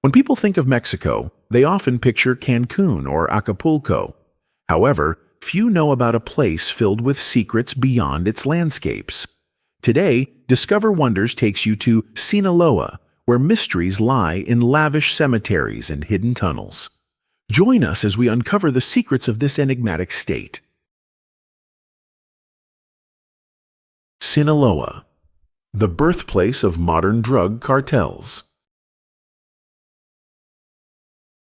When people think of Mexico, they often picture Cancún or Acapulco. However, few know about a place filled with secrets beyond its landscapes. Today, Discover Wonders takes you to Sinaloa, where mysteries lie in lavish cemeteries and hidden tunnels. Join us as we uncover the secrets of this enigmatic state. Sinaloa, the birthplace of modern drug cartels.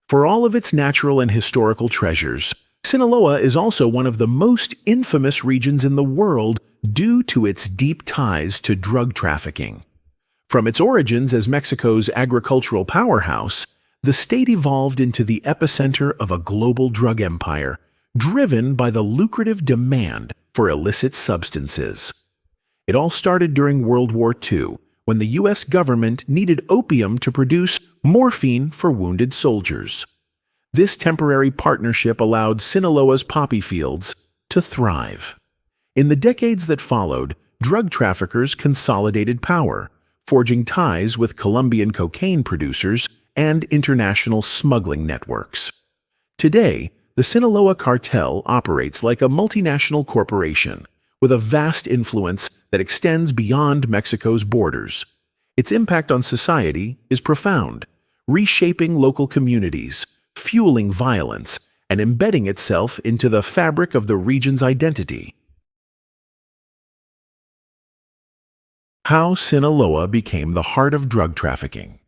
For all of its natural and historical treasures, Sinaloa is also one of the most infamous regions in the world due to its deep ties to drug trafficking. From its origins as Mexico's agricultural powerhouse, the state evolved into the epicenter of a global drug empire, driven by the lucrative demand for illicit substances. It all started during World War II, when the U.S. government needed opium to produce morphine for wounded soldiers. This temporary partnership allowed Sinaloa's poppy fields to thrive. In the decades that followed, drug traffickers consolidated power, forging ties with Colombian cocaine producers and international smuggling networks. Today, the Sinaloa cartel operates like a multinational corporation, with a vast influence that extends beyond Mexico's borders. Its impact on society is profound, reshaping local communities, fueling violence, and embedding itself into the fabric of the region's identity. How Sinaloa became the heart of drug trafficking.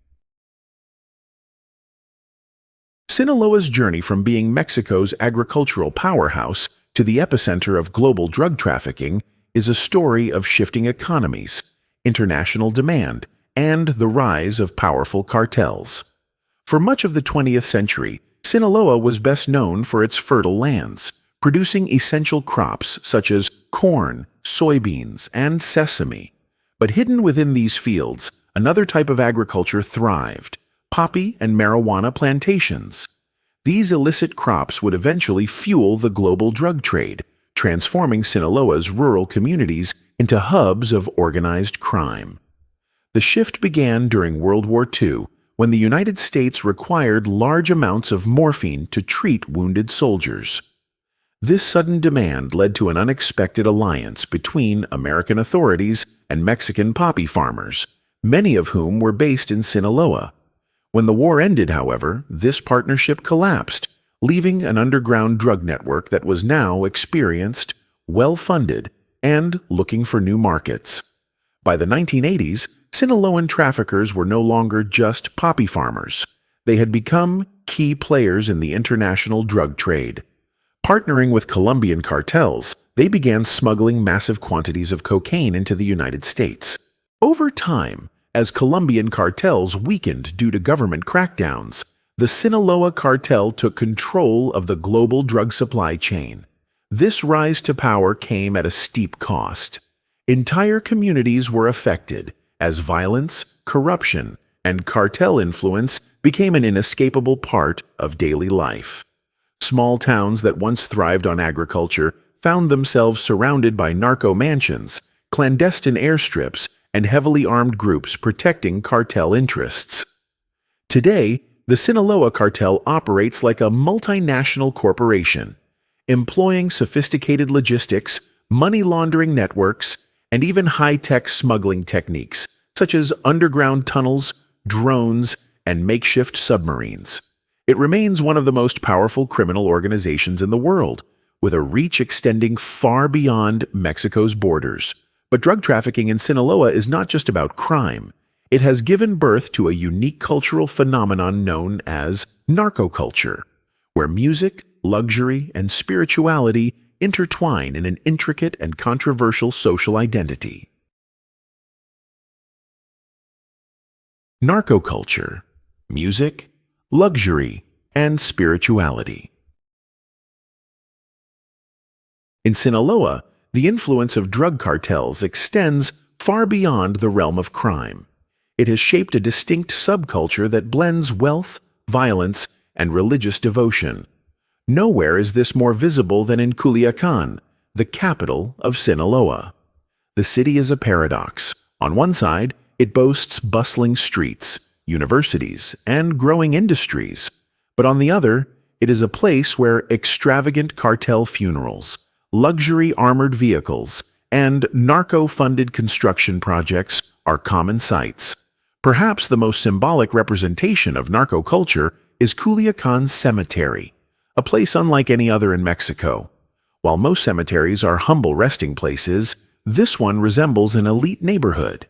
Sinaloa's journey from being Mexico's agricultural powerhouse to the epicenter of global drug trafficking is a story of shifting economies, international demand, and the rise of powerful cartels. For much of the 20th century, Sinaloa was best known for its fertile lands, producing essential crops such as corn, soybeans, and sesame. But hidden within these fields, another type of agriculture thrived: poppy and marijuana plantations. These illicit crops would eventually fuel the global drug trade, transforming Sinaloa's rural communities into hubs of organized crime. The shift began during World War II, when the United States required large amounts of morphine to treat wounded soldiers. This sudden demand led to an unexpected alliance between American authorities and Mexican poppy farmers, many of whom were based in Sinaloa. When the war ended, however, this partnership collapsed, leaving an underground drug network that was now experienced, well-funded, and looking for new markets. By the 1980s, Sinaloan traffickers were no longer just poppy farmers. They had become key players in the international drug trade. Partnering with Colombian cartels, they began smuggling massive quantities of cocaine into the United States. Over time, as Colombian cartels weakened due to government crackdowns, the Sinaloa cartel took control of the global drug supply chain. This rise to power came at a steep cost. Entire communities were affected, as violence, corruption, and cartel influence became an inescapable part of daily life. Small towns that once thrived on agriculture found themselves surrounded by narco mansions, clandestine airstrips, and heavily armed groups protecting cartel interests. Today, the Sinaloa cartel operates like a multinational corporation, employing sophisticated logistics, money laundering networks, and even high-tech smuggling techniques, such as underground tunnels, drones, and makeshift submarines. It remains one of the most powerful criminal organizations in the world, with a reach extending far beyond Mexico's borders. But drug trafficking in Sinaloa is not just about crime. It has given birth to a unique cultural phenomenon known as narcoculture, where music, luxury, and spirituality intertwine in an intricate and controversial social identity. Narcoculture, music, luxury, and spirituality. In Sinaloa, the influence of drug cartels extends far beyond the realm of crime. It has shaped a distinct subculture that blends wealth, violence, and religious devotion. Nowhere is this more visible than in Culiacan, the capital of Sinaloa. The city is a paradox. On one side, it boasts bustling streets, universities, and growing industries. But on the other, it is a place where extravagant cartel funerals, luxury armored vehicles, and narco-funded construction projects are common sights. Perhaps the most symbolic representation of narco culture is Culiacan's cemetery, a place unlike any other in Mexico. While most cemeteries are humble resting places, this one resembles an elite neighborhood.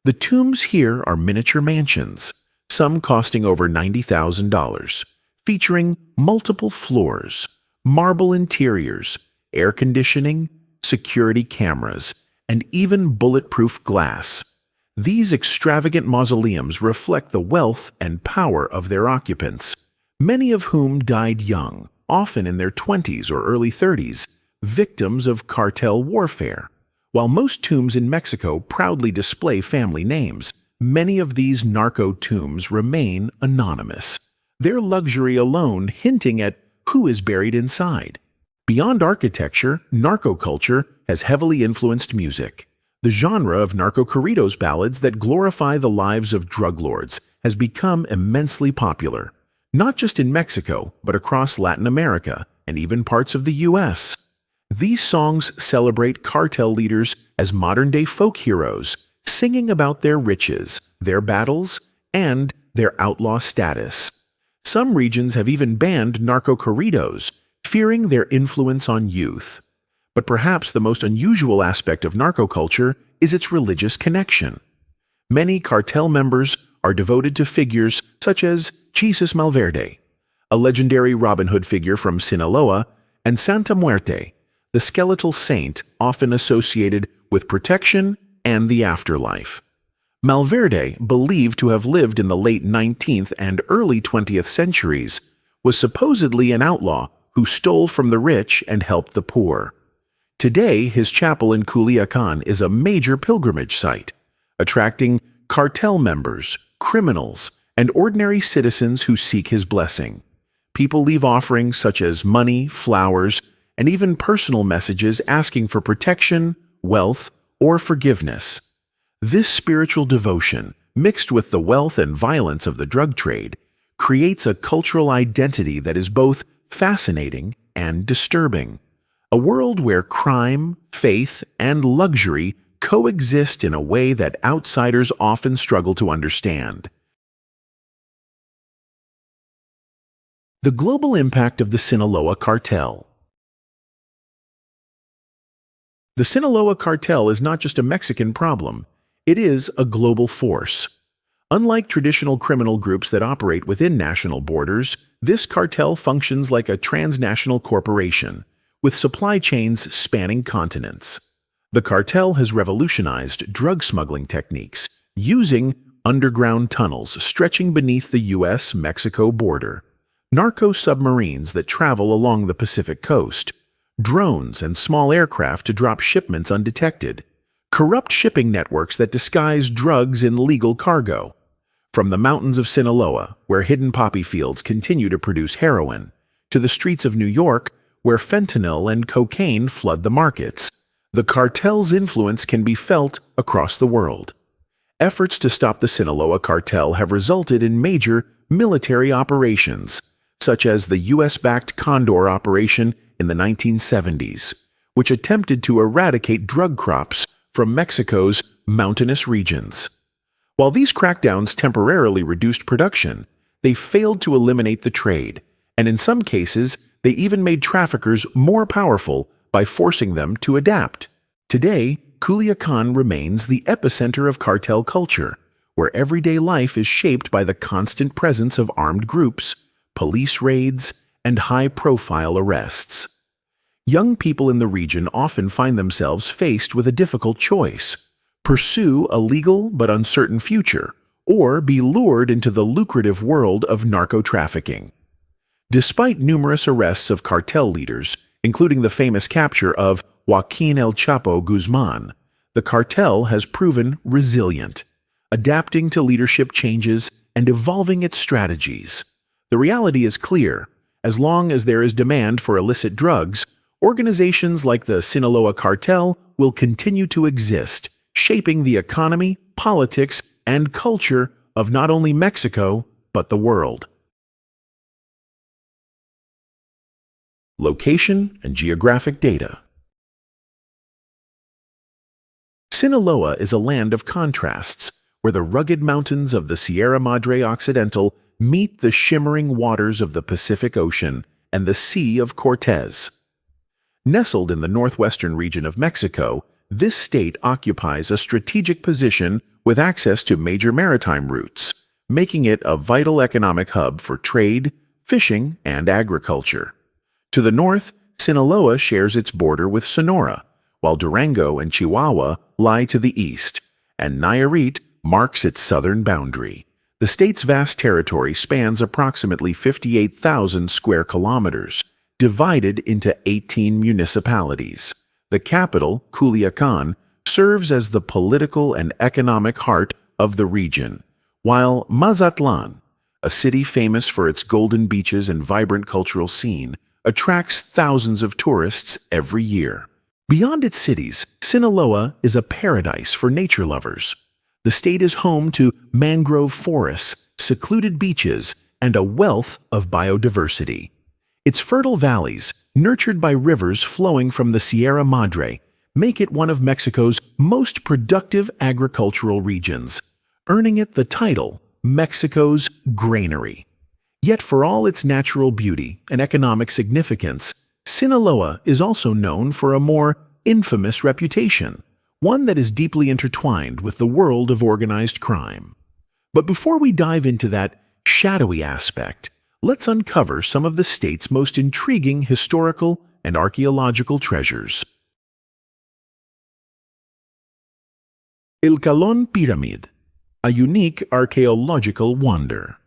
The tombs here are miniature mansions, some costing over $90,000, featuring multiple floors, marble interiors, air conditioning, security cameras, and even bulletproof glass. These extravagant mausoleums reflect the wealth and power of their occupants, many of whom died young, often in their 20s or early 30s, victims of cartel warfare. While most tombs in Mexico proudly display family names, many of these narco tombs remain anonymous, their luxury alone hinting at who is buried inside. Beyond architecture, narco culture has heavily influenced music. The genre of narco corridos ballads that glorify the lives of drug lords has become immensely popular, not just in Mexico, but across Latin America and even parts of the US. These songs celebrate cartel leaders as modern-day folk heroes, singing about their riches, their battles, and their outlaw status. Some regions have even banned narco corridos, fearing their influence on youth. But perhaps the most unusual aspect of narco culture is its religious connection. Many cartel members are devoted to figures such as Jesus Malverde, a legendary Robin Hood figure from Sinaloa, and Santa Muerte, the skeletal saint often associated with protection and the afterlife. Malverde, believed to have lived in the late 19th and early 20th centuries, was supposedly an outlaw who stole from the rich and helped the poor. Today, his chapel in Culiacan is a major pilgrimage site, attracting cartel members, criminals, and ordinary citizens who seek his blessing. People leave offerings such as money, flowers, and even personal messages asking for protection, wealth, or forgiveness. This spiritual devotion, mixed with the wealth and violence of the drug trade, creates a cultural identity that is both fascinating and disturbing. A world where crime, faith, and luxury coexist in a way that outsiders often struggle to understand. The global impact of the Sinaloa cartel. The Sinaloa cartel is not just a Mexican problem, it is a global force. Unlike traditional criminal groups that operate within national borders, this cartel functions like a transnational corporation, with supply chains spanning continents. The cartel has revolutionized drug smuggling techniques, using underground tunnels stretching beneath the US-Mexico border, narco submarines that travel along the Pacific coast, drones and small aircraft to drop shipments undetected, corrupt shipping networks that disguise drugs in legal cargo. From the mountains of Sinaloa, where hidden poppy fields continue to produce heroin, to the streets of New York, where fentanyl and cocaine flood the markets, the cartel's influence can be felt across the world. Efforts to stop the Sinaloa cartel have resulted in major military operations, such as the US-backed Condor operation in the 1970s, which attempted to eradicate drug crops from Mexico's mountainous regions. While these crackdowns temporarily reduced production, they failed to eliminate the trade, and in some cases, they even made traffickers more powerful by forcing them to adapt. Today, Culiacan remains the epicenter of cartel culture, where everyday life is shaped by the constant presence of armed groups, police raids, and high-profile arrests. Young people in the region often find themselves faced with a difficult choice: pursue a legal but uncertain future, or be lured into the lucrative world of narco-trafficking. Despite numerous arrests of cartel leaders, including the famous capture of Joaquin El Chapo Guzman, the cartel has proven resilient, adapting to leadership changes and evolving its strategies. The reality is clear: as long as there is demand for illicit drugs, organizations like the Sinaloa cartel will continue to exist, shaping the economy, politics, and culture of not only Mexico, but the world. Location and geographic data. Sinaloa is a land of contrasts, where the rugged mountains of the Sierra Madre Occidental meet the shimmering waters of the Pacific Ocean and the Sea of Cortez. Nestled in the northwestern region of Mexico, this state occupies a strategic position with access to major maritime routes, making it a vital economic hub for trade, fishing, and agriculture. To the north, Sinaloa shares its border with Sonora, while Durango and Chihuahua lie to the east, and Nayarit marks its southern boundary. The state's vast territory spans approximately 58,000 square kilometers, divided into 18 municipalities. The capital, Culiacan, serves as the political and economic heart of the region, while Mazatlan, a city famous for its golden beaches and vibrant cultural scene, attracts thousands of tourists every year. Beyond its cities, Sinaloa is a paradise for nature lovers. The state is home to mangrove forests, secluded beaches, and a wealth of biodiversity. Its fertile valleys, nurtured by rivers flowing from the Sierra Madre, make it one of Mexico's most productive agricultural regions, earning it the title Mexico's Granary. Yet for all its natural beauty and economic significance, Sinaloa is also known for a more infamous reputation, one that is deeply intertwined with the world of organized crime. But before we dive into that shadowy aspect, let's uncover some of the state's most intriguing historical and archaeological treasures. El Calon Pyramid, a unique archaeological wonder.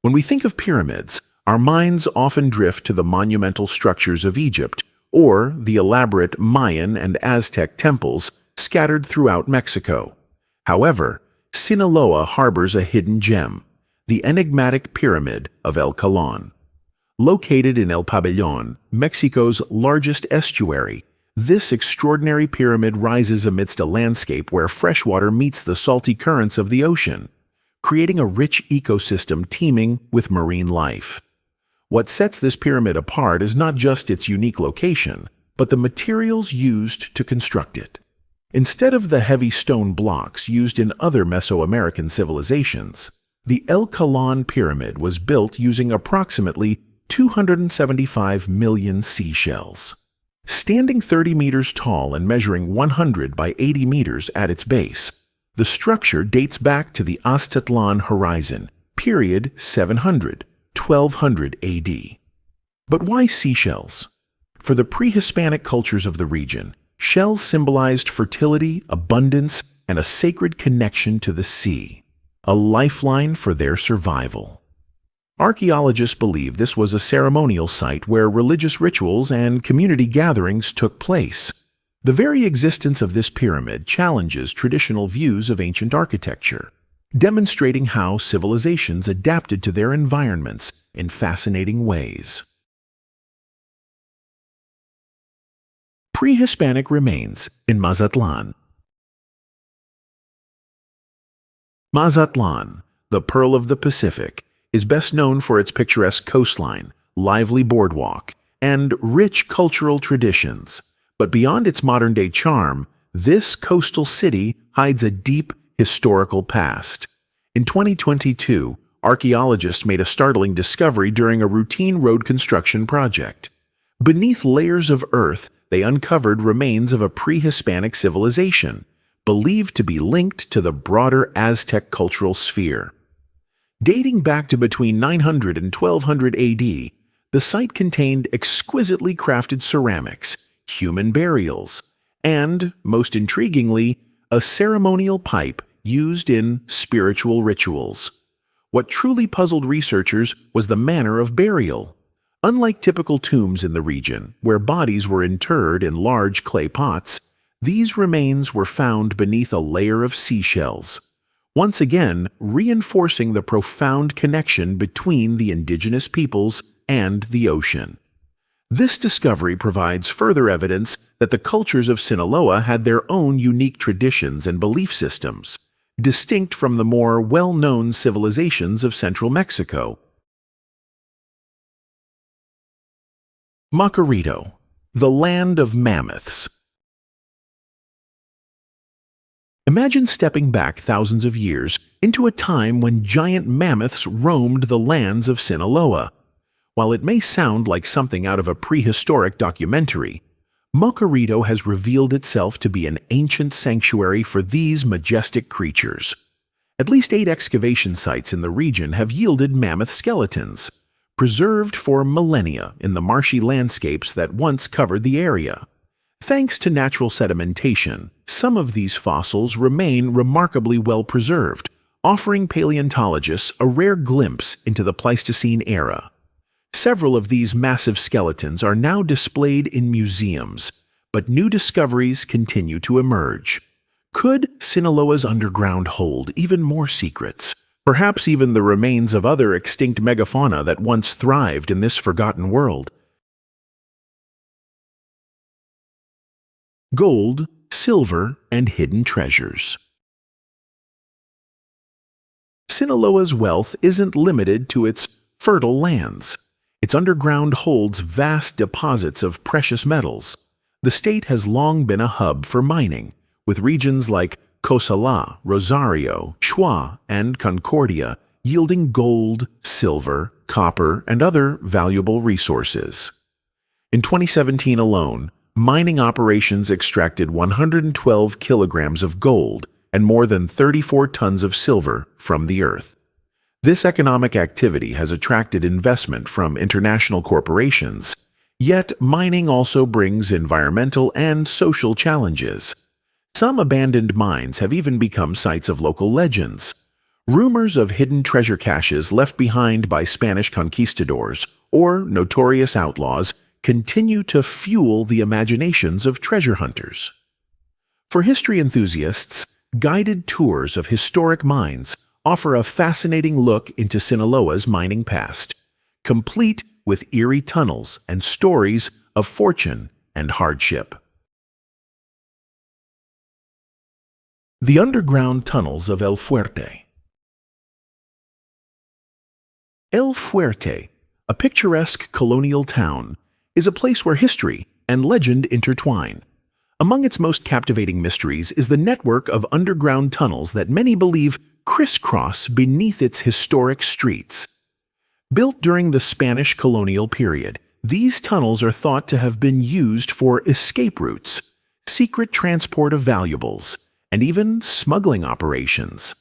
When we think of pyramids, our minds often drift to the monumental structures of Egypt or the elaborate Mayan and Aztec temples scattered throughout Mexico. However, Sinaloa harbors a hidden gem, the enigmatic Pyramid of El Calon. Located in El Pabellon, Mexico's largest estuary, this extraordinary pyramid rises amidst a landscape where freshwater meets the salty currents of the ocean, creating a rich ecosystem teeming with marine life. What sets this pyramid apart is not just its unique location, but the materials used to construct it. Instead of the heavy stone blocks used in other Mesoamerican civilizations, the El Calon pyramid was built using approximately 275 million seashells. Standing 30 meters tall and measuring 100 by 80 meters at its base, the structure dates back to the Aztlan horizon, period 700, 1200 AD. But why seashells? For the pre-Hispanic cultures of the region, shells symbolized fertility, abundance, and a sacred connection to the sea, a lifeline for their survival. Archaeologists believe this was a ceremonial site where religious rituals and community gatherings took place. The very existence of this pyramid challenges traditional views of ancient architecture, demonstrating how civilizations adapted to their environments in fascinating ways. Pre-Hispanic remains in Mazatlan. Mazatlan, the Pearl of the Pacific, is best known for its picturesque coastline, lively boardwalk, and rich cultural traditions. But beyond its modern-day charm, this coastal city hides a deep historical past. In 2022, archaeologists made a startling discovery during a routine road construction project. Beneath layers of earth, they uncovered remains of a pre-Hispanic civilization, believed to be linked to the broader Aztec cultural sphere. Dating back to between 900 and 1200 AD, the site contained exquisitely crafted ceramics, human burials, and, most intriguingly, a ceremonial pipe used in spiritual rituals. What truly puzzled researchers was the manner of burial. Unlike typical tombs in the region, where bodies were interred in large clay pots, these remains were found beneath a layer of seashells, once again reinforcing the profound connection between the indigenous peoples and the ocean. This discovery provides further evidence that the cultures of Sinaloa had their own unique traditions and belief systems, distinct from the more well-known civilizations of central Mexico. Macarito, the land of mammoths. Imagine stepping back thousands of years into a time when giant mammoths roamed the lands of Sinaloa. While it may sound like something out of a prehistoric documentary, Macarito has revealed itself to be an ancient sanctuary for these majestic creatures. At least 8 excavation sites in the region have yielded mammoth skeletons, preserved for millennia in the marshy landscapes that once covered the area. Thanks to natural sedimentation, some of these fossils remain remarkably well preserved, offering paleontologists a rare glimpse into the Pleistocene era. Several of these massive skeletons are now displayed in museums, but new discoveries continue to emerge. Could Sinaloa's underground hold even more secrets? Perhaps even the remains of other extinct megafauna that once thrived in this forgotten world? Gold, silver, and hidden treasures. Sinaloa's wealth isn't limited to its fertile lands. Its underground holds vast deposits of precious metals. The state has long been a hub for mining, with regions like Cosala, Rosario, Chua, and Concordia yielding gold, silver, copper, and other valuable resources. In 2017 alone, mining operations extracted 112 kilograms of gold and more than 34 tons of silver from the earth. This economic activity has attracted investment from international corporations, yet mining also brings environmental and social challenges. Some abandoned mines have even become sites of local legends. Rumors of hidden treasure caches left behind by Spanish conquistadors or notorious outlaws continue to fuel the imaginations of treasure hunters. For history enthusiasts, guided tours of historic mines offer a fascinating look into Sinaloa's mining past, complete with eerie tunnels and stories of fortune and hardship. The underground tunnels of El Fuerte. El Fuerte, a picturesque colonial town, is a place where history and legend intertwine. Among its most captivating mysteries is the network of underground tunnels that many believe crisscross beneath its historic streets. Built during the Spanish colonial period, these tunnels are thought to have been used for escape routes, secret transport of valuables, and even smuggling operations.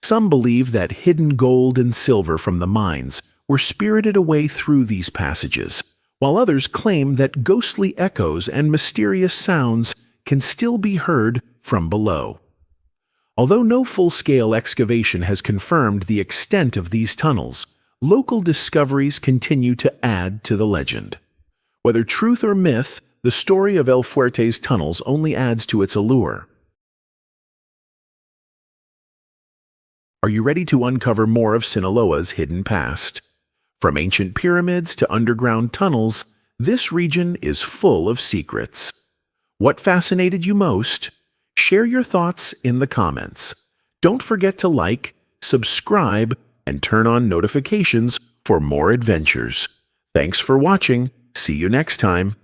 Some believe that hidden gold and silver from the mines were spirited away through these passages, while others claim that ghostly echoes and mysterious sounds can still be heard from below. Although no full-scale excavation has confirmed the extent of these tunnels, local discoveries continue to add to the legend. Whether truth or myth, the story of El Fuerte's tunnels only adds to its allure. Are you ready to uncover more of Sinaloa's hidden past? From ancient pyramids to underground tunnels, this region is full of secrets. What fascinated you most? Share your thoughts in the comments. Don't forget to like, subscribe, and turn on notifications for more adventures. Thanks for watching. See you next time.